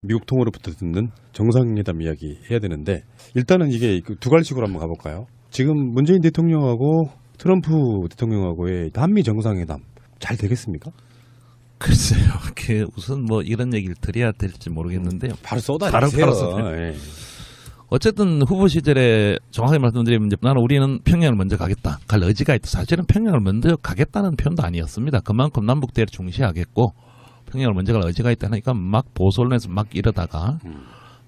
미국 통으로부터 듣는 정상회담 이야기 해야 되는데 일단은 이게 두 갈식으로 한번 가볼까요? 지금 문재인 대통령하고 트럼프 대통령하고의 한미 정상회담 잘 되겠습니까? 글쎄요. 우선 뭐 이런 얘기를 드려야 될지 모르겠는데요. 바로 쏟아내세요. 바로 어쨌든 후보 시절에 정확하게 말씀드리면 나는 우리는 평양을 먼저 가겠다. 갈 의지가 있다. 사실은 평양을 먼저 가겠다는 표현도 아니었습니다. 그만큼 남북 대화를 중시하겠고 평양을 먼저 갈 의지가 있다 하니까 막 보수 언론에서 막 이러다가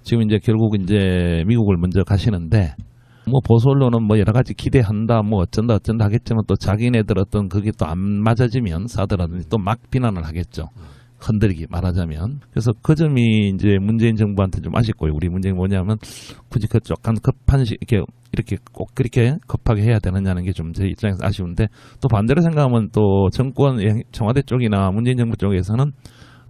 지금 이제 결국 이제 미국을 먼저 가시는데 뭐 보수 언론은 뭐 여러 가지 기대한다 뭐 어쩐다 하겠지만 또 자기네들 어떤 그게 또 안 맞아지면 사드라든지 또 막 비난을 하겠죠. 흔들기 말하자면. 그래서 그 점이 이제 문재인 정부한테 좀 아쉽고요. 우리 문제는 뭐냐면 굳이 그 약간 급한 이렇게 꼭 그렇게 급하게 해야 되느냐는 게 좀 제 입장에서 아쉬운데 또 반대로 생각하면 또 정권 청와대 쪽이나 문재인 정부 쪽에서는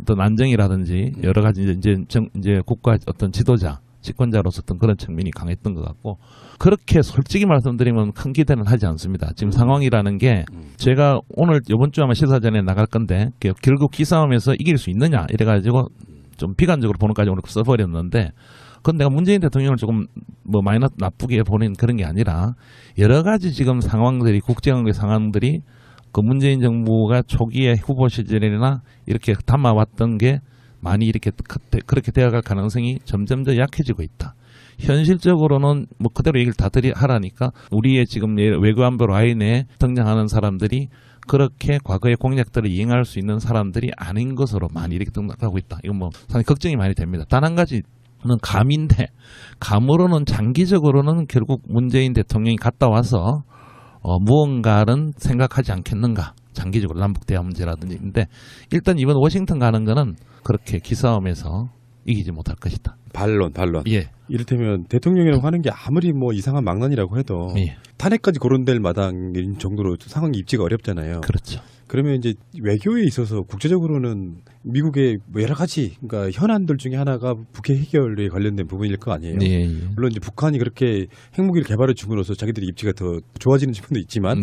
어떤 안정이라든지 여러 가지 이제 국가 어떤 지도자 집권자로서 어떤 그런 측면이 강했던 것 같고 그렇게 솔직히 말씀드리면 큰 기대는 하지 않습니다. 지금 상황이라는 게 제가 오늘 이번 주 아마 시사전에 나갈 건데 결국 기싸움에서 이길 수 있느냐 이래가지고 좀 비관적으로 보는까지 오늘 써버렸는데 그건 내가 문재인 대통령을 조금 뭐 마이너스 나쁘게 보는 그런 게 아니라 여러 가지 지금 상황들이 국제관계 상황들이 그 문재인 정부가 초기에 후보 시절이나 이렇게 담아왔던 게 많이 이렇게 그렇게 되어갈 가능성이 점점 더 약해지고 있다. 현실적으로는 뭐 그대로 얘기를 다 하라니까 우리의 지금 외교안보 라인에 등장하는 사람들이 그렇게 과거의 공약들을 이행할 수 있는 사람들이 아닌 것으로 많이 이렇게 등장하고 있다. 이건 뭐 상당히 걱정이 많이 됩니다. 단 한 가지는 감인데 감으로는 장기적으로는 결국 문재인 대통령이 갔다 와서 무언가는 생각하지 않겠는가. 장기적으로 남북 대화 문제라든지. 근데 일단 이번 워싱턴 가는 거는 그렇게 기싸움에서 이기지 못할 것이다. 반론. 예. 이를테면 대통령이라고 하는 게 아무리 뭐 이상한 망난이라고 해도 예. 탄핵까지 거론될 마당인 정도로 상황이 입지가 어렵잖아요. 그렇죠. 그러면 이제 외교에 있어서 국제적으로는 미국의 뭐 여러 가지 그러니까 현안들 중에 하나가 북핵 해결에 관련된 부분일 거 아니에요. 예. 물론 이제 북한이 그렇게 핵무기를 개발해 줌으로써 자기들의 입지가 더 좋아지는 측면도 있지만,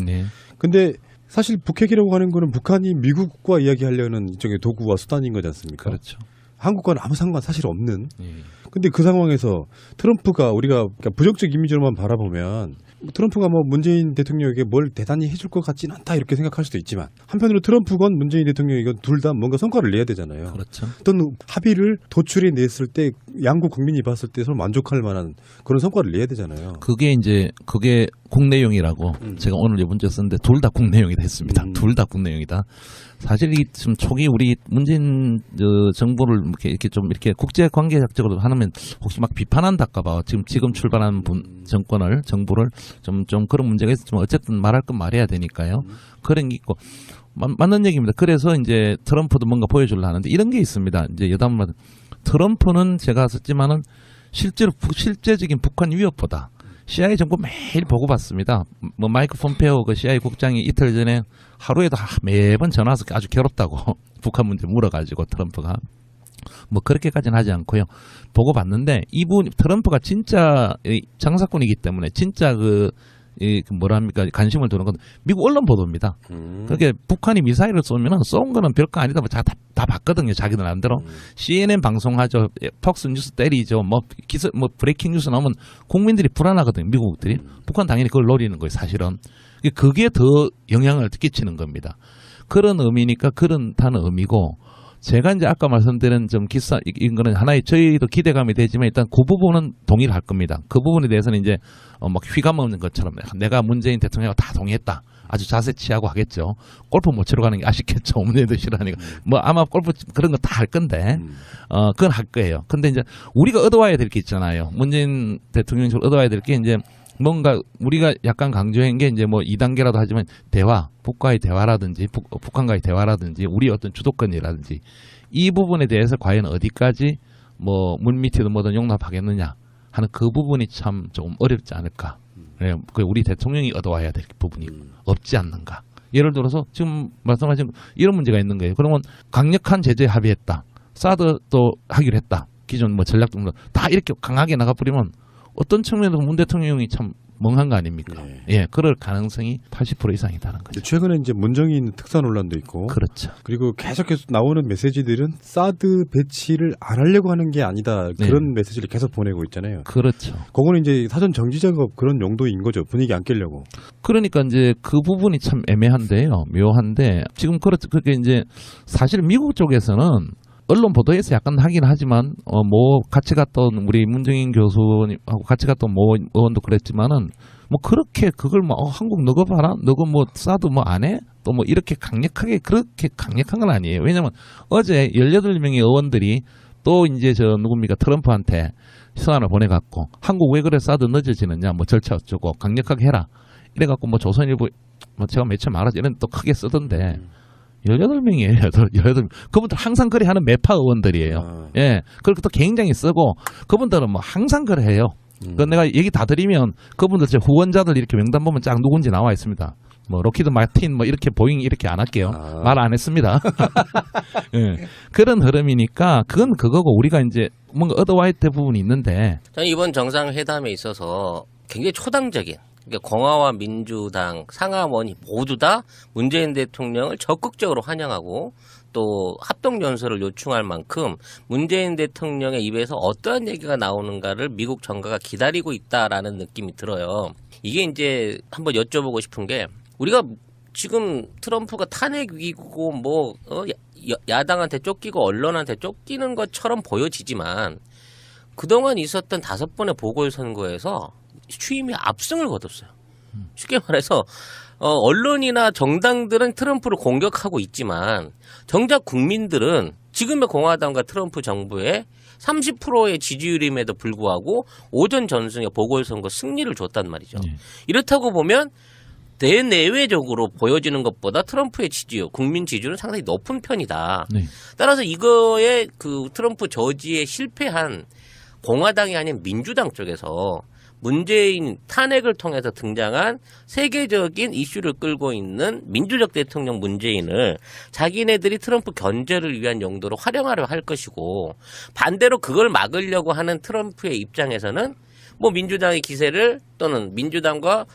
근데 사실 북핵이라고 하는 거는 북한이 미국과 이야기하려는 일종의 도구와 수단인 거지 않습니까? 그렇죠. 한국과는 아무 상관 사실 없는. 예. 근데 그 상황에서 트럼프가 우리가 그러니까 부정적 이미지로만 바라보면 트럼프가 뭐 문재인 대통령에게 뭘 대단히 해줄 것 같지는 않다 이렇게 생각할 수도 있지만 한편으로 트럼프건 문재인 대통령이건 둘 다 뭔가 성과를 내야 되잖아요. 그렇죠. 어떤 합의를 도출해 냈을 때 양국 국민이 봤을 때 서로 만족할 만한 그런 성과를 내야 되잖아요. 그게 국내용이라고 제가 오늘 이번 주에 썼는데 둘 다 국내용이 됐습니다. 둘 다 국내용이다. 사실 이 지금 초기 우리 문재인 정부를 이렇게 좀 이렇게 국제 관계학적으로 하면 혹시 막 비판한다까봐 지금 출발한 정부를 좀 그런 문제가 있었지만 어쨌든 말할 건 말해야 되니까요. 그런 게 있고 맞는 얘기입니다. 그래서 이제 트럼프도 뭔가 보여주려 하는데 이런 게 있습니다. 이제 여담마다 트럼프는 제가 썼지만은 실제적인 북한 위협보다 CIA 정보 매일 보고받습니다. 뭐 마이크 폼페오 그 CIA 국장이 이틀 전에 하루에도 매번 전화 와서 아주 괴롭다고 북한 문제 물어가지고 트럼프가 뭐 그렇게까지는 하지 않고요. 보고받는데 트럼프가 진짜 장사꾼이기 때문에 진짜 뭐랍니까 관심을 두는 건 미국 언론 보도입니다. 그렇게 북한이 미사일을 쏘면 쏜 거는 별거 아니다. 다 봤거든요. 자기들 안대로. CNN 방송하죠. 폭스 뉴스 때리죠. 뭐 브레이킹 뉴스 나오면 국민들이 불안하거든요. 미국들이. 북한 당연히 그걸 노리는 거예요. 사실은. 그게 더 영향을 끼치는 겁니다. 그런 의미니까 그렇다는 의미고 제가 이제 아까 말씀드린 좀 이런 거는 하나의 저희도 기대감이 되지만 일단 그 부분은 동의를 할 겁니다. 그 부분에 대해서는 이제 막 휘감 없는 것처럼 내가 문재인 대통령하고 다 동의했다. 아주 자세 취하고 하겠죠. 골프 못 치러 가는 게 아쉽겠죠. 문재인도 싫어하니까. 뭐 아마 골프 그런 거 다 할 건데, 그건 할 거예요. 근데 이제 우리가 얻어와야 될 게 있잖아요. 문재인 대통령이 얻어와야 될 게 이제 뭔가 우리가 약간 강조한 게 이제 뭐 2단계라도 하지만 대화, 북과의 대화라든지 북한과의 대화라든지 우리 어떤 주도권이라든지 이 부분에 대해서 과연 어디까지 뭐 물밑이든 뭐든 용납하겠느냐 하는 그 부분이 참 조금 어렵지 않을까. 그 우리 대통령이 얻어와야 될 부분이 없지 않는가. 예를 들어서 지금 말씀하신 이런 문제가 있는 거예요. 그러면 강력한 제재에 합의했다. 사드도 하기로 했다. 기존 뭐 전략 등등 다 이렇게 강하게 나가버리면 어떤 측면에서 문 대통령이 참 멍한 거 아닙니까? 예. 예, 그럴 가능성이 80% 이상이다는 거죠. 최근에 이제 문정인 특사 논란도 있고, 그렇죠. 그리고 계속해서 나오는 메시지들은 사드 배치를 안 하려고 하는 게 아니다 그런 메시지를 계속 보내고 있잖아요. 그렇죠. 그거는 이제 사전 정지 작업 그런 용도인 거죠. 분위기 안 깨려고. 그러니까 이제 그 부분이 참 애매한데요. 묘한데 지금 그렇게 이제 사실 미국 쪽에서는 언론 보도에서 약간 하긴 하지만 뭐 같이 갔던 우리 문정인 교수님하고 같이 갔던 모 의원도 그랬지만은 뭐 그렇게 그걸 뭐 한국 너거 봐라 너거 뭐 사드 뭐 안 해? 또 뭐 이렇게 강력하게 그렇게 강력한 건 아니에요. 왜냐면 어제 18명의 의원들이 또 이제 저 누굽니까 트럼프한테 서한을 보내갖고 한국 왜 그래 사드 늦어지느냐 뭐 절차 어쩌고 강력하게 해라 이래갖고 뭐 조선일보 뭐 제가 며칠 말하지 이런 또 크게 쓰던데 18명이에요. 18명. 그분들 항상 그래 하는 매파 의원들이에요. 예. 그리고 또 굉장히 쓰고 그분들은 뭐 항상 그래 해요. 그 내가 얘기 다 드리면 그분들 제 후원자들 이렇게 명단 보면 쫙 누군지 나와 있습니다. 뭐 로키드 마틴 뭐 이렇게 보잉 이렇게 안 할게요. 말 안 했습니다. 예. 그런 흐름이니까 그건 그거고 우리가 이제 뭔가 얻어와야 될 부분이 있는데 저는 이번 정상회담에 있어서 굉장히 초당적인 그러니까 공화와 민주당 상하원이 모두 다 문재인 대통령을 적극적으로 환영하고 또 합동연설을 요청할 만큼 문재인 대통령의 입에서 어떠한 얘기가 나오는가를 미국 정가가 기다리고 있다라는 느낌이 들어요. 이게 이제 한번 여쭤보고 싶은 게 우리가 지금 트럼프가 탄핵 위기고 뭐 야당한테 쫓기고 언론한테 쫓기는 것처럼 보여지지만 그동안 있었던 5번의 보궐선거에서 취임이 압승을 거뒀어요. 쉽게 말해서 언론이나 정당들은 트럼프를 공격하고 있지만 정작 국민들은 지금의 공화당과 트럼프 정부의 30%의 지지율임에도 불구하고 오전 전승의 보궐선거 승리를 줬단 말이죠. 이렇다고 보면 대내외적으로 보여지는 것보다 트럼프의 지지율, 국민 지지율은 상당히 높은 편이다. 따라서 이거에 그 트럼프 저지에 실패한 공화당이 아닌 민주당 쪽에서 문재인 탄핵을 통해서 등장한 세계적인 이슈를 끌고 있는 민주적 대통령 문재인을 자기네들이 트럼프 견제를 위한 용도로 활용하려 할 것이고 반대로 그걸 막으려고 하는 트럼프의 입장에서는 뭐 민주당의 기세를 또는 민주당과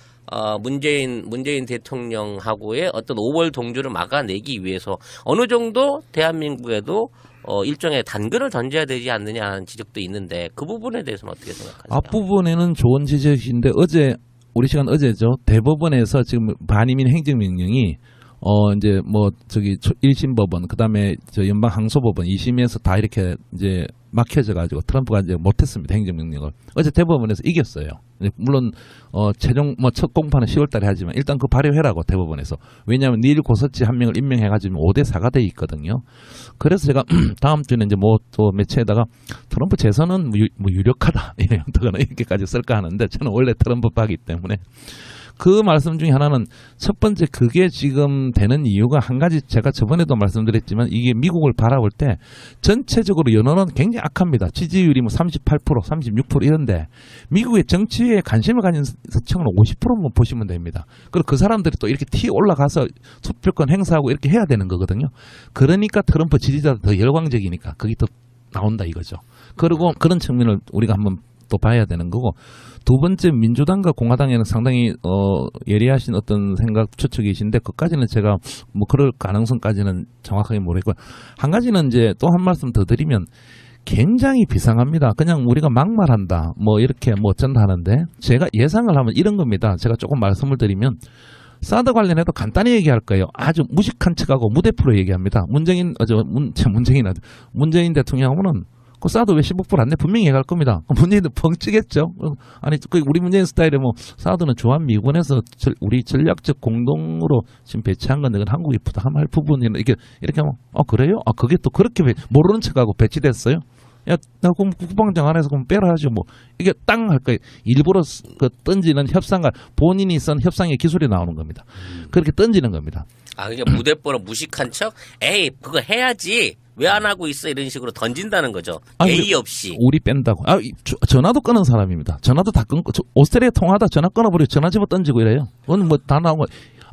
문재인 대통령하고의 어떤 5월 동조를 막아내기 위해서 어느 정도 대한민국에도 일종의 단근을 던져야 되지 않느냐 하는 지적도 있는데 그 부분에 대해서는 어떻게 생각하세요? 앞부분에는 좋은 지적인데 우리 시간 어제죠. 대법원에서 지금 반이민 행정명령이 이제 뭐 저기 1심 법원 그다음에 저 연방 항소법원 2심에서 다 이렇게 이제 막혀져 가지고 트럼프가 이제 못했습니다. 행정명령을. 어제 대법원에서 이겼어요. 물론 최종 뭐 첫 공판은 10월 달에 하지만 일단 그 발효해라고 대법원에서. 왜냐하면 닐 고서치 한 명을 임명해 가지고 5대 4가 돼 있거든요. 그래서 제가 다음 주에 이제 뭐 또 매체에다가 트럼프 재선은 뭐 유력하다 이렇게까지 쓸까 하는데 저는 원래 트럼프 파기 때문에 그 말씀 중에 하나는 첫 번째 그게 지금 되는 이유가 한 가지 제가 저번에도 말씀드렸지만 이게 미국을 바라볼 때 전체적으로 여론은 굉장히 악합니다. 지지율이 뭐 38%, 36% 이런데 미국의 정치에 관심을 가진 층은 50%만 보시면 됩니다. 그리고 그 사람들이 또 이렇게 올라가서 투표권 행사하고 이렇게 해야 되는 거거든요. 그러니까 트럼프 지지자도 더 열광적이니까 그게 더 나온다 이거죠. 그리고 그런 측면을 우리가 한번 또 봐야 되는 거고 두 번째 민주당과 공화당에는 상당히 예리하신 어떤 생각 추측이신데 그까지는 제가 뭐 그럴 가능성까지는 정확하게 모르겠고 한 가지는 이제 또 한 말씀 더 드리면 굉장히 비상합니다. 그냥 우리가 막말한다 뭐 이렇게 뭐 어쩐다 하는데 제가 예상을 하면 이런 겁니다. 제가 조금 말씀을 드리면 사드 관련해도 간단히 얘기할 거예요. 아주 무식한 척하고 무대표로 얘기합니다. 문재인 대통령하고는 그 사드 왜 15% 안 내? 분명히 얘기할 겁니다. 문재인도 벙찌겠죠. 아니, 우리 문재인 스타일에 뭐 사드는 주한미군에서 우리 전략적 공동으로 지금 배치한 건데 그건 한국이 부담할 부분이나 이렇게 하면 그래요? 그게 또 그렇게 모르는 척하고 배치됐어요? 야, 나 그럼 국방장 안에서 그럼 빼라 하죠. 뭐 이게 땅 할 거예요. 일부러 그 던지는 협상과 본인이 쓴 협상의 기술이 나오는 겁니다. 그렇게 던지는 겁니다. 그러니까 무대뽀로 무식한 척, 에이 그거 해야지. 왜 안 하고 있어? 이런 식으로 던진다는 거죠. 예의 없이. 우리 뺀다고. 전화도 끊은 사람입니다. 전화도 다 끊고 오스트레일리아 통화하다 전화 끊어버리고 전화 집어 던지고 이래요. 그건 뭐 다 나오고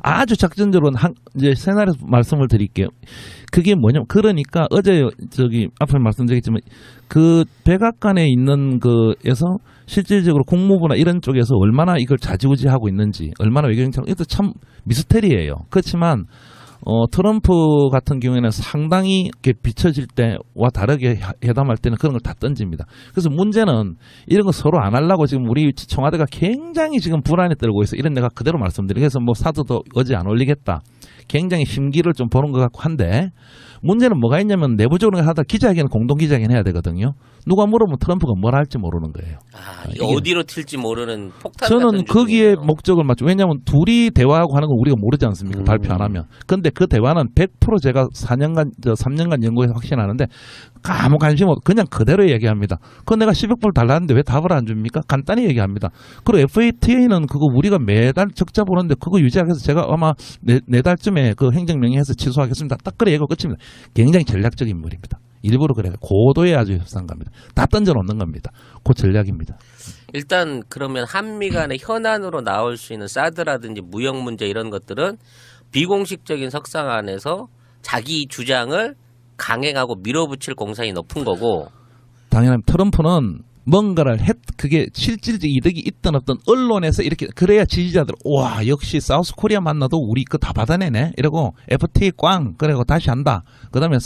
아주 작전적으로 이제 세나리오 말씀을 드릴게요. 그게 뭐냐면 그러니까 어제 저기 앞에 말씀드렸지만 그 백악관에 있는 그에서 실질적으로 국무부나 이런 쪽에서 얼마나 이걸 좌지우지하고 있는지 얼마나 외교정책 이것도 참 미스터리예요. 그렇지만 트럼프 같은 경우에는 상당히 이렇게 비춰질 때와 다르게 회담할 때는 그런 걸 다 던집니다. 그래서 문제는 이런 거 서로 안 하려고 지금 우리 청와대가 굉장히 지금 불안에 떨고 있어. 이런 내가 그대로 말씀드리고 그래서 뭐 사드도 어제 안 올리겠다. 굉장히 심기를 좀 보는 것 같고 한데 문제는 뭐가 있냐면 내부적으로 하다 기자회견 공동 기자회견 해야 되거든요. 누가 물어보면 트럼프가 뭘 할지 모르는 거예요. 어디로 튈지 모르는 폭탄 저는 같은 거기에 중이네요. 목적을 맞죠. 왜냐하면 둘이 대화하고 하는 건 우리가 모르지 않습니까? 발표 안 하면. 근데 그 대화는 100% 제가 3년간 연구해서 확신하는데 아무 관심 없 그냥 그대로 얘기합니다. 그건 내가 10억 불 달라는데 왜 답을 안 줍니까? 간단히 얘기합니다. 그리고 FATA는 그거 우리가 매달 적자 보는데 그거 유지하기 위해서 제가 아마 내달쯤에 그 행정명령해서 취소하겠습니다. 딱 그래 얘기가 끝입니다. 굉장히 전략적인 인물입니다. 일부러 그래요. 고도의 아주 협상가입니다. 다 던져놓는 겁니다. 그 전략입니다. 일단 그러면 한미 간의 현안으로 나올 수 있는 사드라든지 무역 문제 이런 것들은 비공식적인 석상 안에서 자기 주장을 강행하고 밀어붙일 공산이 높은 거고 당연히 트럼프는 뭔가를 그게 실질적 이득이 있든 없든 언론에서 이렇게 그래야 지지자들 와 역시 사우스코리아 만나도 우리 거 다 받아내네 이러고 FTA 꽝 그리고 다시 한다. 그다음에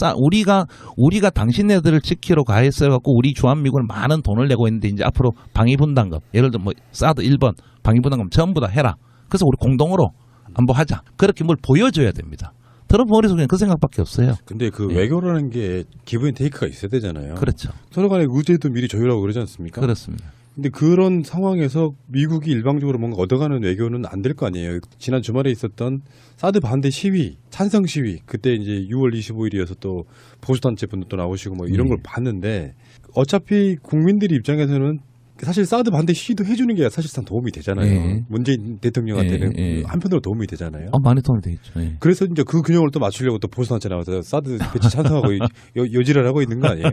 우리가 당신네들을 지키러 가했어갖고 우리 주한미군은 많은 돈을 내고 있는데 이제 앞으로 방위분담금 예를 들어 뭐 사드 1번 방위분담금 전부 다 해라. 그래서 우리 공동으로 한번 하자. 그렇게 뭘 보여줘야 됩니다. 트럼프 머릿속에는 그 생각밖에 없어요. 근데 그 외교라는 게 기브 앤 테이크가 있어야 되잖아요. 그렇죠. 서로 간의 의제도 미리 조율하고 그러지 않습니까? 그렇습니다. 근데 그런 상황에서 미국이 일방적으로 뭔가 얻어가는 외교는 안 될 거 아니에요. 지난 주말에 있었던 사드 반대 시위, 찬성 시위, 그때 이제 6월 25일이어서 또 보수단체 분도 또 나오시고 뭐 이런 걸 봤는데 어차피 국민들이 입장에서는 사실 사드 반대 시위도 해주는 게 사실상 도움이 되잖아요. 예. 문재인 대통령한테는 예. 한편으로 도움이 되잖아요. 많이 도움이 되겠죠. 예. 그래서 이제 그 균형을 또 맞추려고 또 보수단체 나와서 사드 배치 찬성하고 여지를 하고 있는 거 아니에요?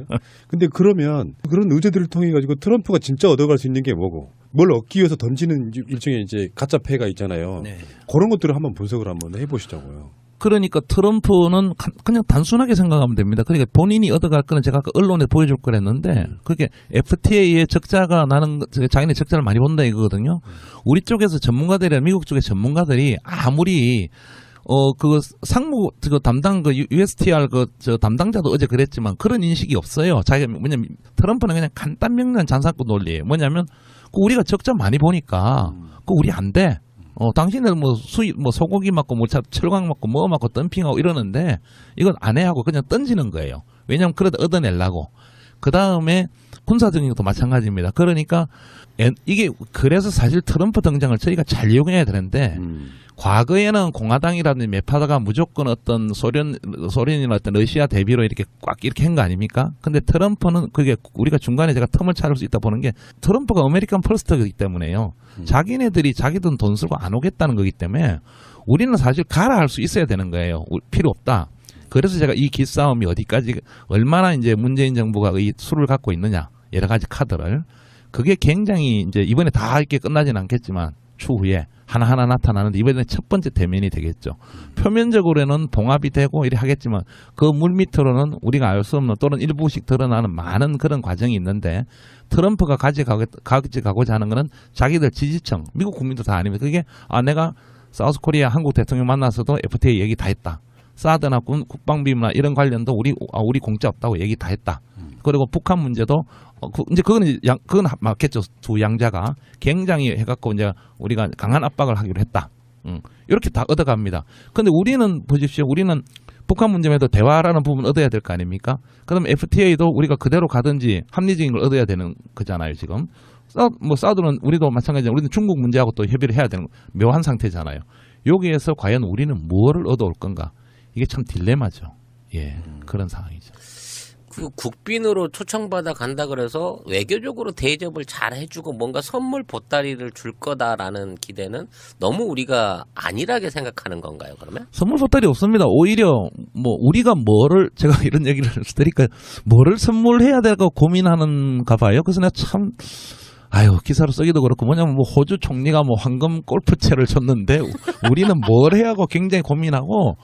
근데 그러면 그런 의제들을 통해 가지고 트럼프가 진짜 얻어갈 수 있는 게 뭐고 뭘 얻기 위해서 던지는 일종의 이제 가짜 패가 있잖아요. 네. 그런 것들을 한번 분석을 한번 해보시자고요. 그러니까 트럼프는 그냥 단순하게 생각하면 됩니다. 그러니까 본인이 얻어갈 거는 제가 아까 언론에 보여줄 거랬는데 그게 FTA의 적자가 나는 자기네 적자를 많이 본다 이거거든요. 우리 쪽에서 전문가들이나 미국 쪽의 전문가들이 아무리 그 상무 그 담당 그 USTR 저 담당자도 어제 그랬지만 그런 인식이 없어요. 자기가 뭐냐면 트럼프는 그냥 간단 명료한 장사꾼 논리예요. 뭐냐면 우리가 적자 많이 보니까 우리 안 돼. 당신들 뭐 수입, 뭐 소고기 맞고, 뭐 철강 맞고, 뭐 맞고, 덤핑하고 이러는데, 이건 안 해 하고 그냥 던지는 거예요. 왜냐면 그래도 얻어내려고. 그 다음에 군사적인 것도 마찬가지입니다. 그러니까, 이게, 그래서 사실 트럼프 등장을 저희가 잘 이용해야 되는데, 과거에는 공화당이라든지 매파다가 무조건 어떤 소련이나 어떤 러시아 대비로 이렇게 꽉 이렇게 한 거 아닙니까? 근데 트럼프는 그게 우리가 중간에 제가 틈을 찾을 수 있다 보는 게 트럼프가 아메리칸 퍼스트이기 때문에요. 자기네들이 자기들 돈 쓰고 안 오겠다는 거기 때문에 우리는 사실 가라 할 수 있어야 되는 거예요. 필요 없다. 그래서 제가 이 기싸움이 어디까지 얼마나 이제 문재인 정부가 이 수를 갖고 있느냐 여러 가지 카드를 그게 굉장히 이제 이번에 다 이렇게 끝나지는 않겠지만 추후에 하나하나 나타나는데 이번에 첫 번째 대면이 되겠죠. 표면적으로는 봉합이 되고 이렇게 하겠지만 그 물밑으로는 우리가 알 수 없는 또는 일부씩 드러나는 많은 그런 과정이 있는데 트럼프가 가져가고자 하는 것은 자기들 지지층, 미국 국민도 다 아닙니다. 그게 내가 사우스코리아 한국 대통령 만나서도 FTA 얘기 다 했다. 사드나 국방비나 이런 관련도 우리 공짜 없다고 얘기 다 했다. 그리고 북한 문제도 이제 그건 맞겠죠. 두 양자가 굉장히 해갖고 이제 우리가 강한 압박을 하기로 했다. 이렇게 다 얻어갑니다. 근데 우리는 보십시오. 우리는 북한 문제에도 대화라는 부분 얻어야 될 거 아닙니까? 그다음에 FTA도 우리가 그대로 가든지 합리적인 걸 얻어야 되는 거잖아요. 지금 사드는 우리도 마찬가지잖아요. 우리는 중국 문제하고 또 협의를 해야 되는 묘한 상태잖아요. 여기에서 과연 우리는 무엇을 얻어올 건가? 이게 참 딜레마죠. 예, 그런 상황이죠. 그 국빈으로 초청받아 간다 그래서 외교적으로 대접을 잘 해주고 뭔가 선물 보따리를 줄 거다라는 기대는 너무 우리가 안일하게 생각하는 건가요, 그러면? 선물 보따리 없습니다. 오히려 우리가 제가 이런 얘기를 드릴까요? 뭐를 선물해야 될까 고민하는가 봐요. 그래서 내가 참 아유, 기사로 쓰기도 그렇고 뭐냐면 뭐 호주 총리가 뭐 황금 골프채를 줬는데 우리는 뭘 해야 하고 굉장히 고민하고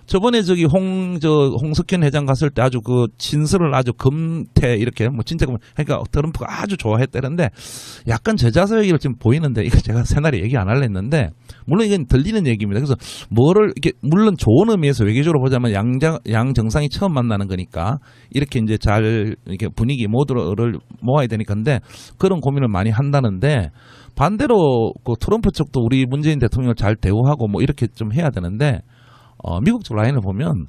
저번에 저기 홍석현 회장 갔을 때 아주 그 진술을 아주 금태 이렇게 뭐 진짜 그러니까 트럼프가 아주 좋아했다는데 약간 저자서 얘기를 지금 보이는데 이거 제가 새날에 얘기 안 하려 했는데 물론 이건 들리는 얘기입니다. 그래서 뭐를 이렇게 물론 좋은 의미에서 외교적으로 보자면 양 정상이 처음 만나는 거니까 이렇게 이제 잘 이렇게 분위기 모두를 모아야 되니까 근데 그런 고민을 많이 한다는데 반대로 그 트럼프 쪽도 우리 문재인 대통령을 잘 대우하고 뭐 이렇게 좀 해야 되는데 미국 쪽 라인을 보면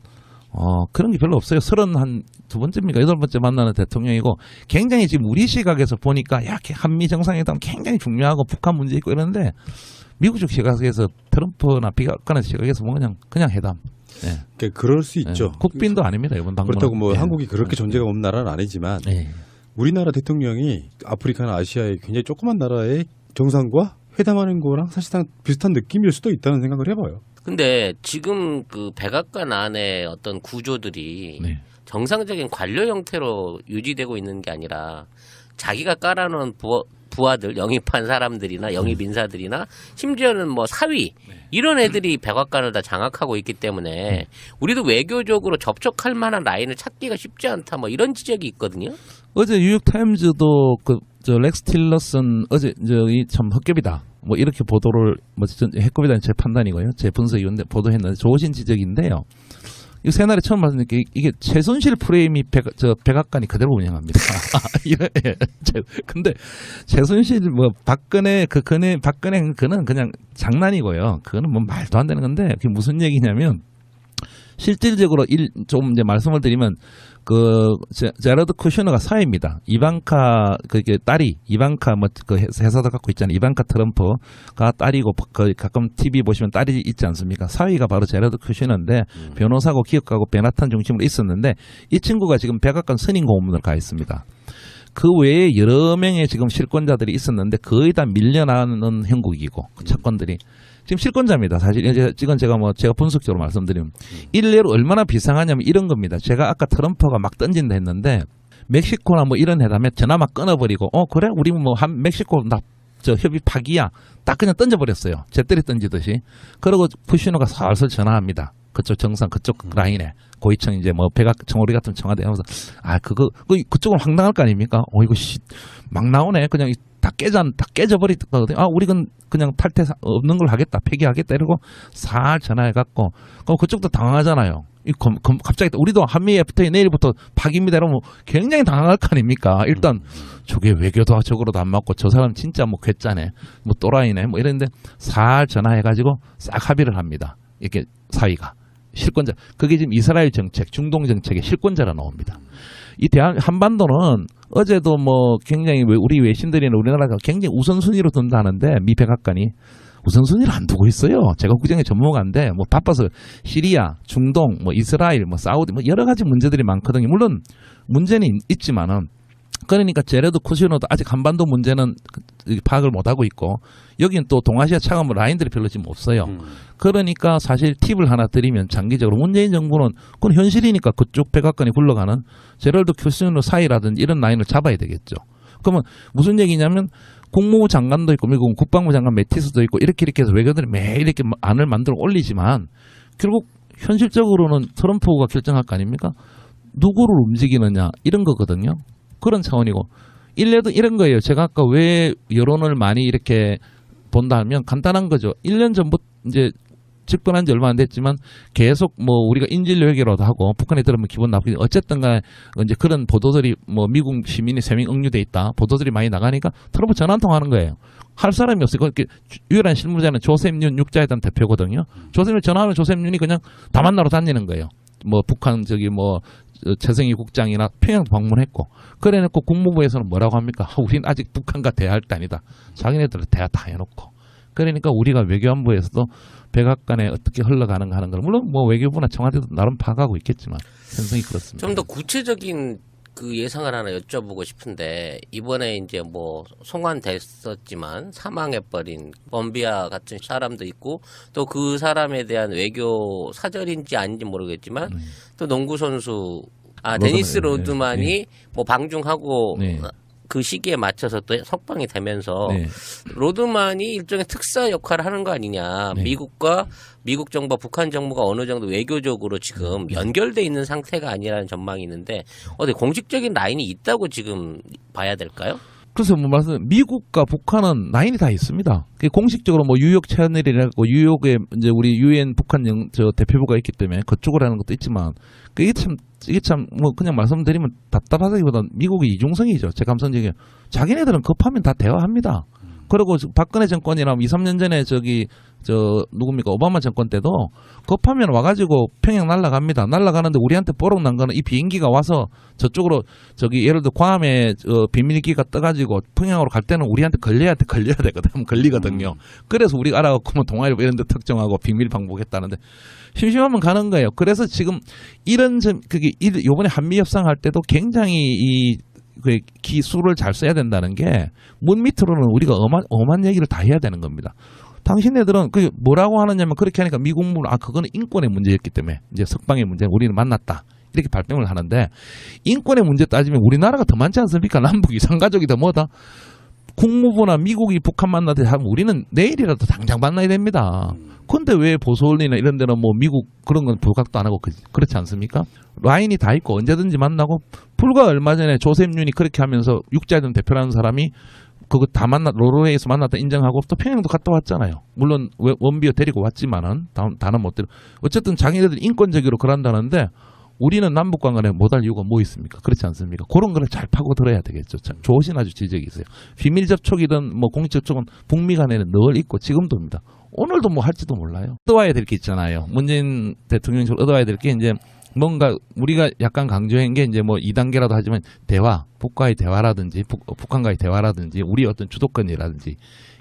그런 게 별로 없어요. 32번째입니까? 8번째 만나는 대통령이고 굉장히 지금 우리 시각에서 보니까 야, 한미 정상회담 굉장히 중요하고 북한 문제 있고 이러는데 미국 쪽 시각에서 트럼프나 비핵화의 시각에서 뭐 그냥 회담. 네. 그러니까 그럴 수 있죠. 네. 국빈도 아닙니다. 이번 방문. 그렇다고 뭐 네. 한국이 그렇게 존재가 없는 나라는 아니지만 네. 우리나라 대통령이 아프리카나 아시아의 굉장히 조그만 나라의 정상과 회담하는 거랑 사실상 비슷한 느낌일 수도 있다는 생각을 해봐요. 근데 지금 그 백악관 안에 어떤 구조들이 네. 정상적인 관료 형태로 유지되고 있는 게 아니라 자기가 깔아놓은 부하들, 영입한 사람들이나 영입 인사들이나 심지어는 뭐 사위 이런 애들이 백악관을 다 장악하고 있기 때문에 우리도 외교적으로 접촉할 만한 라인을 찾기가 쉽지 않다 뭐 이런 지적이 있거든요. 어제 뉴욕 타임즈도 저 렉스 틸러슨 어제 저이 참 헛개비다. 뭐 이렇게 보도를 뭐 해kop이다는 제 판단이고요. 제 분석이었는데 보도했는데 좋으신 지적인데요. 이 새날에 처음 봤는데 이게 최순실 프레임이 백악관이 그대로 운영합니다. 예. 근데 최순실 뭐 박근혜 그는 그냥 장난이고요. 그거는 뭐 말도 안 되는 건데 그게 무슨 얘기냐면 실질적으로 좀 이제 말씀을 드리면 제러드 쿠셔너가 사위입니다. 이방카 그게 딸이 이방카 뭐 그 회사도 갖고 있잖아요. 이방카 트럼프가 딸이고 가끔 TV 보시면 딸이 있지 않습니까? 사위가 바로 제러드 쿠셔너인데 변호사고 기업가고 베나탄 중심으로 있었는데 이 친구가 지금 백악관 선임 고문을 가 있습니다. 그 외에 여러 명의 지금 실권자들이 있었는데 거의 다 밀려나는 형국이고 그 채권들이 지금 실권자입니다. 사실 이건 제가 분석적으로 말씀드리면 일례로 얼마나 비상하냐면 이런 겁니다. 제가 아까 트럼프가 막 던진다 했는데 멕시코나 뭐 이런 회담에 전화 막 끊어버리고 그래 우리 뭐 한 멕시코 협의 파기야 딱 그냥 던져버렸어요. 재떨이 던지듯이. 그러고 쿠시노가 살살 전화합니다. 그쪽 정상 그쪽 라인에 고위청 이제 뭐 청오리 같은 청와대 하면서 그쪽은 황당할 거 아닙니까? 이거 막 나오네. 그냥 다 깨져버리거든요. 우리는 그냥 탈퇴 없는 걸 하겠다. 폐기하겠다. 이러고 살 전화해갖고 그쪽도 당황하잖아요. 갑자기 우리도 한미 FTA 내일부터 파기입니다. 이러면 굉장히 당황할 거 아닙니까? 일단 저게 외교도 적으로도 안 맞고 저 사람 진짜 뭐 괴짜네. 뭐 또라이네. 뭐 이랬는데 살 전화해가지고 싹 합의를 합니다. 이렇게 사위가. 실권자. 그게 지금 이스라엘 정책, 중동 정책의 실권자라 나옵니다. 이 한반도는 어제도 뭐 굉장히 우리 외신들이나 우리나라가 굉장히 우선순위로 둔다는데 미 백악관이 우선순위를 안 두고 있어요. 제가 국정의 전문가인데 뭐 바빠서 시리아, 중동, 뭐 이스라엘, 뭐 사우디 뭐 여러 가지 문제들이 많거든요. 물론 문제는 있지만은 그러니까 제레드 쿠시노도 아직 한반도 문제는 파악을 못하고 있고 여기는 또 동아시아 차관 라인들이 별로 지금 없어요. 그러니까 사실 팁을 하나 드리면 장기적으로 문재인 정부는 그건 현실이니까 그쪽 백악관이 굴러가는 제레드 쿠시노 사이라든지 이런 라인을 잡아야 되겠죠. 그러면 무슨 얘기냐면 국무부 장관도 있고 미국 국방부 장관 매티스도 있고 이렇게 해서 외교들이 매일 이렇게 안을 만들어 올리지만 결국 현실적으로는 트럼프가 결정할 거 아닙니까? 누구를 움직이느냐 이런 거거든요. 그런 차원이고 일례도 이런 거예요. 제가 아까 왜 여론을 많이 이렇게 본다 하면 간단한 거죠. 1년 전부터 이제 집권한 지 얼마 안 됐지만 계속 뭐 우리가 인질로 회계로도 하고 북한에 들으면 기분 나쁘게 어쨌든 간에 이제 그런 보도들이 뭐 미국 시민이 3명 억류돼 있다. 보도들이 많이 나가니까 트럼프 전화 한 통 하는 거예요. 할 사람이 없어요. 그렇게 유일한 실무자는 조셉 윤 육자회담 대표거든요. 조셉 윤 전화하면 조셉 윤이 그냥 다 만나러 다니는 거예요. 뭐 북한 최승희 국장이나 평양 방문했고 그래놓고 국무부에서는 뭐라고 합니까? 우리는 아직 북한과 대화할 때 아니다. 자기네들은 대화 다 해놓고 그러니까 우리가 외교안보에서도 백악관에 어떻게 흘러가는가 하는 걸 물론 뭐 외교부나 청와대도 나름 파악하고 있겠지만 현상이 그렇습니다. 좀 더 구체적인 그 예상을 하나 여쭤보고 싶은데 이번에 이제 뭐 송환됐었지만 사망해버린 범비아 같은 사람도 있고 또 그 사람에 대한 외교 사절인지 아닌지 모르겠지만 또 농구 선수 데니스 로드만이 뭐 방중하고 그 시기에 맞춰서 또 석방이 되면서 네. 로드만이 일종의 특사 역할을 하는 거 아니냐. 네. 미국 정부와 북한 정부가 어느 정도 외교적으로 지금 연결돼 있는 상태가 아니라는 전망이 있는데 어디 공식적인 라인이 있다고 지금 봐야 될까요? 그래서 뭐 말씀 미국과 북한은 라인이 다 있습니다. 공식적으로 뭐 뉴욕 채널이라고 뉴욕에 이제 우리 유엔 북한 저 대표부가 있기 때문에 그쪽으로 하는 것도 있지만 이게 참 뭐 그냥 말씀드리면 답답하다기보다 미국의 이중성이죠. 제 감성적인 자기네들은 급하면 다 대화합니다. 그리고 박근혜 정권이랑 2, 3년 전에 누굽니까 오바마 정권 때도 급하면 와가지고 평양 날아갑니다. 날아가는데 우리한테 뽀록 난 거는 이 비행기가 와서 저쪽으로 예를 들어 괌에 비밀기가 떠가지고 평양으로 갈 때는 우리한테 걸려야 되거든. 걸리거든요. 그래서 우리가 알아갖고 뭐 동아일보 이런 데 특정하고 비밀 방북했다는데 심심하면 가는 거예요. 그래서 지금 요번에 한미 협상 할 때도 굉장히 그 기술을 잘 써야 된다는 게 문 밑으로는 우리가 엄한 얘기를 다 해야 되는 겁니다. 당신네들은 그 뭐라고 하느냐면 그렇게 하니까 미국물은 그거는 인권의 문제였기 때문에 이제 석방의 문제 우리는 만났다 이렇게 발뺌을 하는데 인권의 문제 따지면 우리나라가 더 많지 않습니까? 남북 이산가족이 더 뭐다. 국무부나 미국이 북한 만나듯이 하면 우리는 내일이라도 당장 만나야 됩니다. 근데 왜 보수언론이나 이런 데는 뭐 미국 그런 건 부각도 안 하고 그렇지 않습니까? 라인이 다 있고 언제든지 만나고 불과 얼마 전에 조셉윤이 그렇게 하면서 육자전 대표라는 사람이 그거 다 노르웨이에서 만났다 인정하고 또 평양도 갔다 왔잖아요. 물론 원비어 데리고 왔지만은 다는 못 데리고 어쨌든 자기네들 인권적으로 그런다는데 우리는 남북 관계에 못할 이유가 뭐 있습니까? 그렇지 않습니까? 그런 거를 잘 파고들어야 되겠죠. 조신 아주 지적이 있어요. 비밀 접촉이든 뭐 공식 접촉은 북미 간에는 늘 있고 지금도입니다. 오늘도 뭐 할지도 몰라요. 얻어와야 될 게 있잖아요. 문재인 대통령이 얻어와야 될 게 이제 뭔가 우리가 약간 강조한 게 이제 뭐 2단계라도 하지만 대화, 북과의 대화라든지 북한과의 대화라든지 우리 어떤 주도권이라든지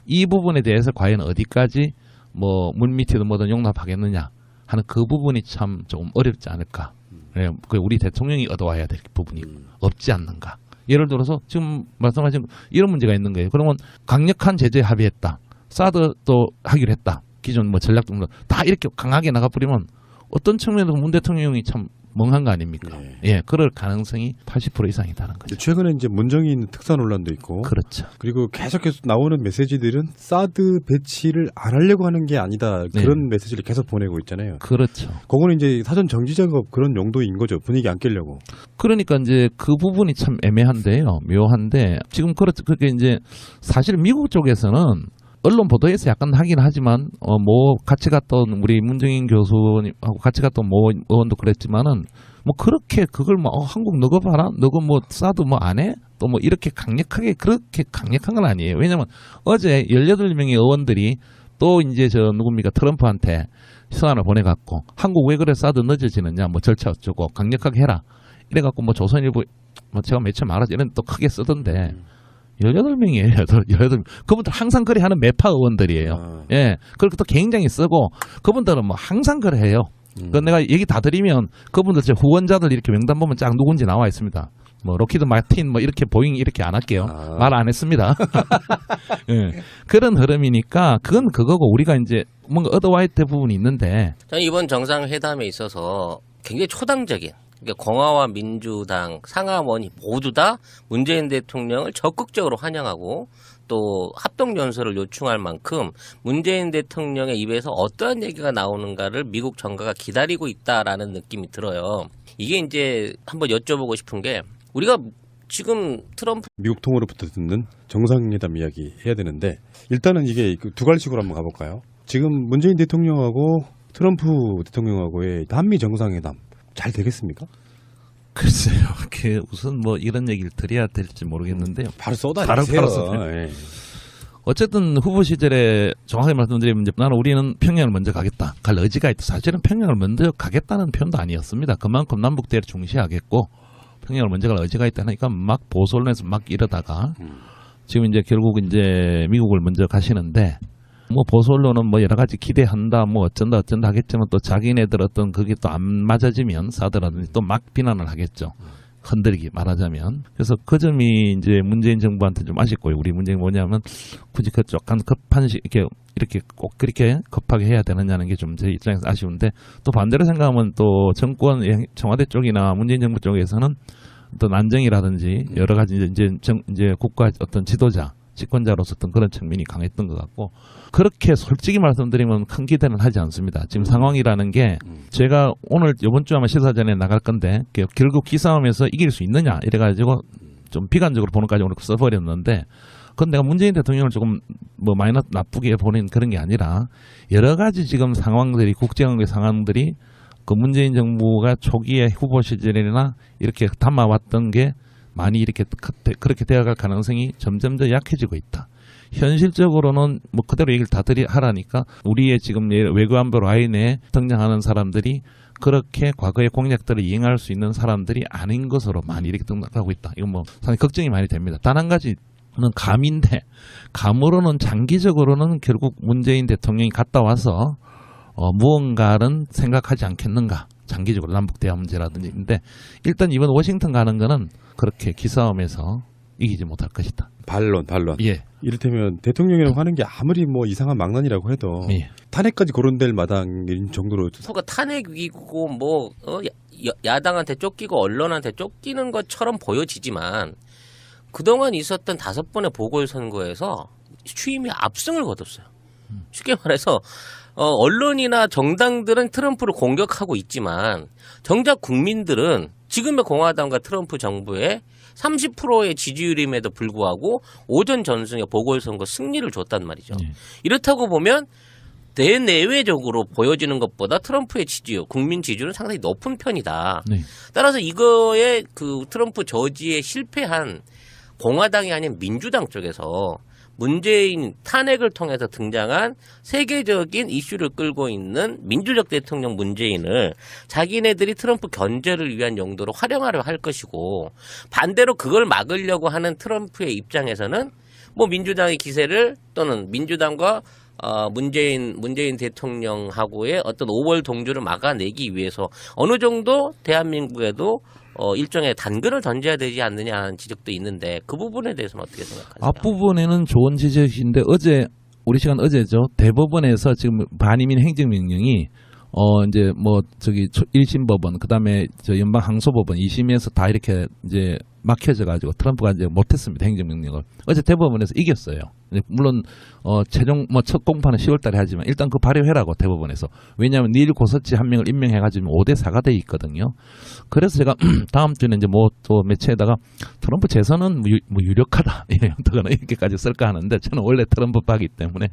이 부분에 대해서 과연 어디까지 뭐 물밑이든 뭐든 용납하겠느냐 하는 그 부분이 참 조금 어렵지 않을까. 네, 우리 대통령이 얻어와야 될 부분이 없지 않는가. 예를 들어서 지금 말씀하신 이런 문제가 있는 거예요. 그러면 강력한 제재 합의했다. 사드도 하기로 했다. 기존 뭐 전략도 다 이렇게 강하게 나가버리면 어떤 측면에서 문 대통령이 참 멍한 거 아닙니까? 네. 예, 그럴 가능성이 80% 이상이다는 거죠. 최근에 이제 문정인 특사 논란도 있고, 그렇죠. 그리고 계속해서 나오는 메시지들은 사드 배치를 안 하려고 하는 게 아니다 그런 메시지를 계속 보내고 있잖아요. 그렇죠. 그거는 이제 사전 정지 작업 그런 용도인 거죠. 분위기 안 깨려고. 그러니까 이제 그 부분이 참 애매한데요, 묘한데 지금 그렇게 이제 사실 미국 쪽에서는 언론 보도에서 약간 하긴 하지만 뭐 같이 갔던 우리 문정인 교수님하고 같이 갔던 모 의원도 그랬지만은 뭐 그렇게 그걸 뭐 한국 너거 봐라 너거 뭐 사드 뭐 안 해? 또 뭐 이렇게 그렇게 강력한 건 아니에요. 왜냐면 어제 18명의 의원들이 또 이제 누굽니까 트럼프한테 서한을 보내갖고 한국 왜 그래 사드 늦어지느냐 뭐 절차 어쩌고 강력하게 해라 이래갖고 뭐 조선일보 뭐 제가 며칠 말하지 이런 또 크게 쓰던데 18명이에요. 18명. 그분들 항상 그래 하는 매파 의원들이에요. 예. 그렇게 또 굉장히 쓰고 그분들은 뭐 항상 그래 해요. 그 내가 얘기 다 드리면 그분들 제 후원자들 이렇게 명단 보면 쫙 누군지 나와 있습니다. 뭐 로키드 마틴 뭐 이렇게 보잉 이렇게 안 할게요. 말 안 했습니다. 예. 그런 흐름이니까 그건 그거고 우리가 이제 뭔가 얻어와야 될 부분이 있는데 저는 이번 정상회담에 있어서 굉장히 초당적인 그러니까 공화와 민주당 상하원이 모두 다 문재인 대통령을 적극적으로 환영하고 또 합동연설을 요청할 만큼 문재인 대통령의 입에서 어떠한 얘기가 나오는가를 미국 정가가 기다리고 있다라는 느낌이 들어요. 이게 이제 한번 여쭤보고 싶은 게 우리가 지금 트럼프 미국 통으로부터 듣는 정상회담 이야기 해야 되는데 일단은 이게 두 갈식으로 한번 가볼까요? 지금 문재인 대통령하고 트럼프 대통령하고의 한미 정상회담 잘 되겠습니까? 글쎄요. 우선 뭐 이런 얘기를 드려야 될지 모르겠는데요. 바로 쏟아내세요. 예. 어쨌든 후보 시절에 정확하게 말씀드리면 우리는 평양을 먼저 가겠다. 갈 의지가 있다. 사실은 평양을 먼저 가겠다는 표현도 아니었습니다. 그만큼 남북 대를 중시하겠고 평양을 먼저 갈 의지가 있다 하니까 막 보수 언론에서 막 이러다가 지금 이제 결국 이제 미국을 먼저 가시는데 뭐 보수 언론은 뭐 여러 가지 기대한다 뭐 어쩐다 하겠지만 또 자기네들 어떤 그게 또 안 맞아지면 사드라든지 또 막 비난을 하겠죠. 흔들기 말하자면. 그래서 그 점이 이제 문재인 정부한테 좀 아쉽고요. 우리 문제는 뭐냐면 굳이 그 약간 급한 이렇게 꼭 그렇게 급하게 해야 되느냐는 게 좀 제 입장에서 아쉬운데 또 반대로 생각하면 또 정권 청와대 쪽이나 문재인 정부 쪽에서는 어떤 안정이라든지 여러 가지 이제 국가 어떤 지도자, 집권자로서 어떤 그런 측면이 강했던 것 같고 그렇게 솔직히 말씀드리면 큰 기대는 하지 않습니다. 지금 상황이라는 게 제가 오늘 이번 주 아마 시사전에 나갈 건데 결국 기싸움에서 이길 수 있느냐 이래가지고 좀 비관적으로 보는까지 오늘 써버렸는데 그건 내가 문재인 대통령을 조금 뭐 많이 나쁘게 보는 그런 게 아니라 여러 가지 지금 상황들이 국제관계 상황들이 그 문재인 정부가 초기에 후보 시절이나 이렇게 담아왔던 게 많이 이렇게 그렇게 되어갈 가능성이 점점 더 약해지고 있다. 현실적으로는 뭐 그대로 얘기를 다 하라니까 우리의 지금 외교안보 라인에 등장하는 사람들이 그렇게 과거의 공약들을 이행할 수 있는 사람들이 아닌 것으로 많이 이렇게 등장하고 있다. 이건 뭐 상당히 걱정이 많이 됩니다. 단 한 가지는 감인데 감으로는 장기적으로는 결국 문재인 대통령이 갔다 와서 무언가는 생각하지 않겠는가. 장기적으로 남북 대화 문제라든지. 근데 일단 이번 워싱턴 가는 거는 그렇게 기싸움에서 이기지 못할 것이다. 반론. 예. 이를테면 대통령이라고 하는 게 아무리 뭐 이상한 망언이라고 해도 예. 탄핵까지 거론될 마당인 정도로 서가 탄핵 위기고 뭐 야당한테 쫓기고 언론한테 쫓기는 것처럼 보여지지만 그동안 있었던 5번의 보궐선거에서 취임이 압승을 거뒀어요. 쉽게 말해서 언론이나 정당들은 트럼프를 공격하고 있지만 정작 국민들은 지금의 공화당과 트럼프 정부의 30%의 지지율임에도 불구하고 오전 전승의 보궐선거 승리를 줬단 말이죠. 네. 이렇다고 보면 대내외적으로 보여지는 것보다 트럼프의 지지율, 국민 지지율은 상당히 높은 편이다. 네. 따라서 이거에 그 트럼프 저지에 실패한 공화당이 아닌 민주당 쪽에서 문재인 탄핵을 통해서 등장한 세계적인 이슈를 끌고 있는 민주적 대통령 문재인을 자기네들이 트럼프 견제를 위한 용도로 활용하려 할 것이고 반대로 그걸 막으려고 하는 트럼프의 입장에서는 뭐 민주당의 기세를 또는 민주당과 문재인 대통령하고의 어떤 오벌 동조를 막아내기 위해서 어느 정도 대한민국에도 일종의 단근을 던져야 되지 않느냐 하는 지적도 있는데 그 부분에 대해서는 어떻게 생각하세요? 앞부분에는 좋은 지적인데 우리 시간 어제죠. 대법원에서 지금 반이민 행정명령이 이제 뭐 1심 법원 그다음에 연방 항소법원 2심에서 다 이렇게 이제 막혀져 가지고 트럼프가 이제 못했습니다. 행정명령을. 어제 대법원에서 이겼어요. 물론 최종 첫 공판은 10월 달에 하지만 일단 그 발효해라고 대법원에서. 왜냐하면 닐 고서치 한 명을 임명해 가지고 5대 4가 돼 있거든요. 그래서 제가 다음 주에는 이제 뭐 또 매체에다가 트럼프 재선은 유력하다 이런 형태가 이렇게까지 쓸까 하는데 저는 원래 트럼프 파기 때문에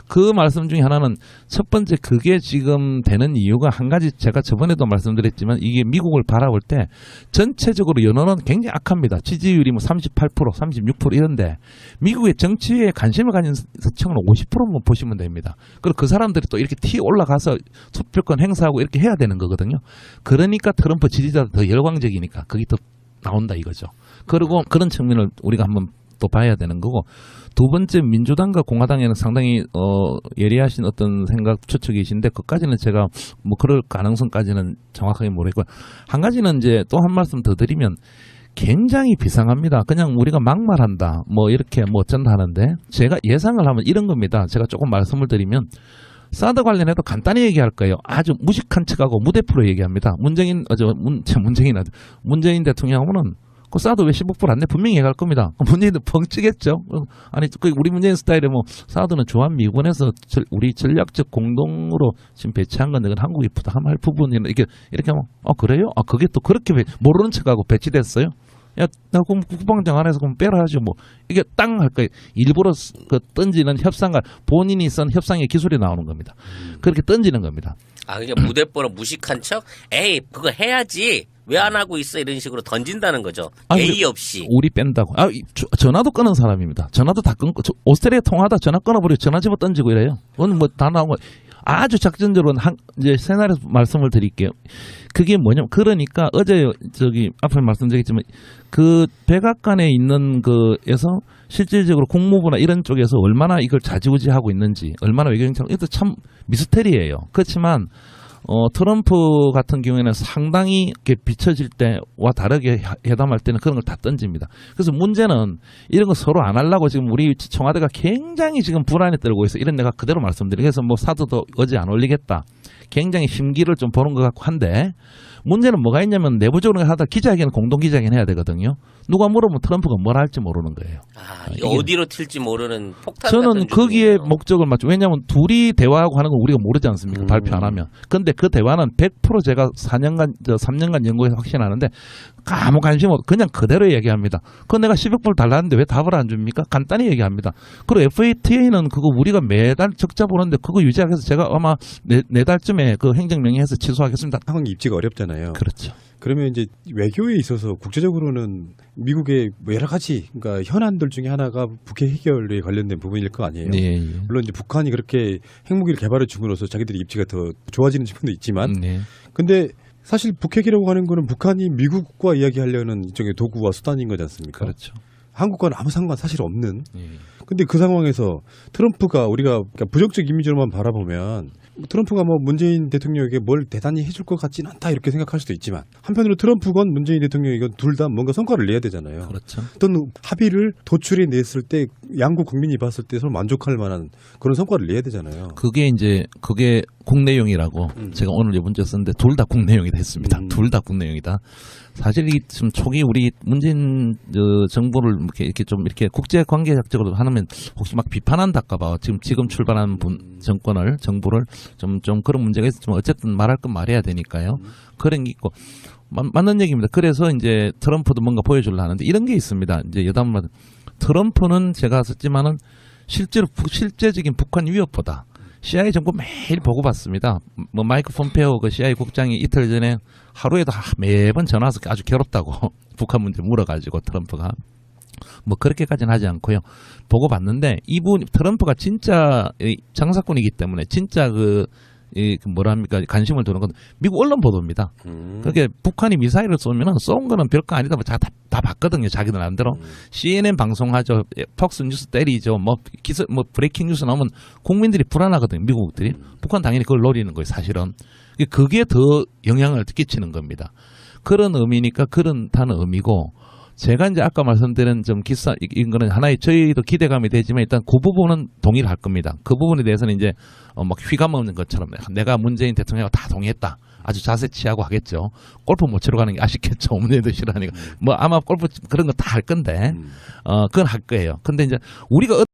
그 말씀 중에 하나는 첫 번째 그게 지금 되는 이유가 한 가지 제가 저번에도 말씀드렸지만 이게 미국을 바라볼 때 전체적으로 연원은 굉장히 악합니다. 지지율이 뭐 38%, 36% 이런데 미국의 정치에 관심을 가진 서청은 50%만 보시면 됩니다. 그리고 그 사람들이 또 이렇게 올라가서 투표권 행사하고 이렇게 해야 되는 거거든요. 그러니까 트럼프 지지자도 더 열광적이니까 그게 더 나온다 이거죠. 그리고 그런 측면을 우리가 한번 또 봐야 되는 거고 두 번째 민주당과 공화당에는 상당히 예리하신 어떤 생각 추측이신데 그까지는 제가 뭐 그럴 가능성까지는 정확하게 모르겠고 한 가지는 이제 또 한 말씀 더 드리면 굉장히 비상합니다. 그냥 우리가 막말한다 뭐 이렇게 뭐 어쩐다 하는데 제가 예상을 하면 이런 겁니다. 제가 조금 말씀을 드리면 사드 관련해도 간단히 얘기할 거예요. 아주 무식한 척하고 무대표로 얘기합니다. 문재인 대통령은 그 사드 왜 15% 안 내? 분명히 얘기할 겁니다. 문재인도 벙찌겠죠. 아니, 우리 문재인 스타일에 뭐 사드는 주한미군에서 우리 전략적 공동으로 지금 배치한 건데 그건 한국이 부담할 부분이나 이렇게 하면 그래요? 그게 또 그렇게 모르는 척하고 배치됐어요? 야, 나 국방장 안에서 그럼 빼라 하죠. 뭐 이게 땅 할 거예요. 일부러 그 던지는 협상과 본인이 쓴 협상의 기술이 나오는 겁니다. 그렇게 던지는 겁니다. 그러니까 무대뽀로 무식한 척, 에이 그거 해야지. 왜 안 하고 있어 이런 식으로 던진다는 거죠. 예의 없이. 우리 뺀다고. 전화도 끊은 사람입니다. 전화도 다 끊고 오스트레일리아 통화하다 전화 끊어버리고 전화 집어 던지고 이래요. 오늘 뭐 다 나온 거 아주 작전적으로 이제 세나리오 말씀을 드릴게요. 그게 뭐냐면 그러니까 어제 앞에 말씀드렸지만 그 백악관에 있는 거에서 실질적으로 국무부나 이런 쪽에서 얼마나 이걸 좌지우지하고 있는지 얼마나 외교정책 이것도 참 미스테리예요. 그렇지만 트럼프 같은 경우에는 상당히 이렇게 비춰질 때와 다르게 회담할 때는 그런 걸 다 던집니다. 그래서 문제는 이런 거 서로 안 하려고 지금 우리 청와대가 굉장히 지금 불안에 떨고 있어. 이런 내가 그대로 말씀드리고 그래서 뭐 사드도 어제 안 올리겠다. 굉장히 심기를 좀 보는 것 같고 한데 문제는 뭐가 있냐면 내부적으로 하다 기자회견 공동 기자회견 해야 되거든요. 누가 물어보면 트럼프가 뭘 할지 모르는 거예요. 이게 어디로 튈지 모르는 폭탄 저는 같은 거기에 주제네요. 목적을 맞죠. 왜냐하면 둘이 대화하고 하는 건 우리가 모르지 않습니까? 발표 안 하면. 근데 그 대화는 100% 제가 3년간 연구해서 확신하는데 아무 관심 없고 그냥 그대로 얘기합니다. 그거 내가 10억불 달라는데 왜 답을 안 줍니까? 간단히 얘기합니다. 그리고 FATA는 그거 우리가 매달 적자 보는데 그거 유지하기 위해서 제가 아마 내달쯤에 그 행정명령해서 취소하겠습니다. 상황이 입지가 어렵잖아요. 그렇죠. 그러면 이제 외교에 있어서 국제적으로는 미국의 뭐 여러 가지 그러니까 현안들 중에 하나가 북핵 해결에 관련된 부분일 거 아니에요. 네. 물론 이제 북한이 그렇게 핵무기를 개발해 줌으로써 자기들의 입지가 더 좋아지는 측면도 있지만, 네. 근데 사실 북핵이라고 하는 거는 북한이 미국과 이야기하려는 일종의 도구와 수단인 거지 않습니까? 그렇죠. 한국과는 아무 상관 사실 없는. 네. 근데 그 상황에서 트럼프가 우리가 그러니까 부정적 이미지로만 바라보면 트럼프가 뭐 문재인 대통령에게 뭘 대단히 해줄 것 같지는 않다 이렇게 생각할 수도 있지만 한편으로 트럼프건 문재인 대통령이건 둘 다 뭔가 성과를 내야 되잖아요. 그렇죠. 어떤 합의를 도출해 냈을 때 양국 국민이 봤을 때 서로 만족할 만한 그런 성과를 내야 되잖아요. 그게 국내용이라고 제가 오늘 문제 썼는데 둘 다 국내용이 됐습니다. 둘 다 국내용이다. 사실 이 지금 초기 우리 문재인 정부를 이렇게 좀 이렇게 국제 관계학적으로 하면 혹시 막 비판한다까봐 지금 출발하는 정부를 좀 그런 문제가 있었지만 어쨌든 말할 건 말해야 되니까요. 그런 게 있고 맞는 얘기입니다. 그래서 이제 트럼프도 뭔가 보여주려 하는데 이런 게 있습니다. 이제 여담마다 트럼프는 제가 썼지만은 실제적인 북한 위협보다 CIA 정보 매일 보고받습니다. 뭐 마이크 폼페오 그 CIA 국장이 이틀 전에 하루에도 매번 전화 와서 아주 괴롭다고 북한 문제 물어가지고 트럼프가 뭐 그렇게까지는 하지 않고요. 보고받는데 트럼프가 진짜 장사꾼이기 때문에 진짜 관심을 두는 건 미국 언론 보도입니다. 그렇게 북한이 미사일을 쏘면은 쏜 거는 별거 아니다. 다 봤거든요. 자기들 마음대로. CNN 방송하죠. 폭스 뉴스 때리죠. 뭐 브레이킹 뉴스 나오면 국민들이 불안하거든요. 미국들이. 북한 당연히 그걸 노리는 거예요. 사실은. 그게 더 영향을 끼치는 겁니다. 그런 의미니까 그런다는 의미고 제가 이제 아까 말씀드린 좀 이런 거는 하나의 저희도 기대감이 되지만 일단 그 부분은 동의를 할 겁니다. 그 부분에 대해서는 이제 막 휘감 없는 것처럼 내가 문재인 대통령하고 다 동의했다. 아주 자세 취하고 하겠죠. 골프 못 치러 가는 게 아쉽겠죠. 문재인도 싫어하니까. 뭐 아마 골프 그런 거 다 할 건데 그건 할 거예요. 근데 이제 우리가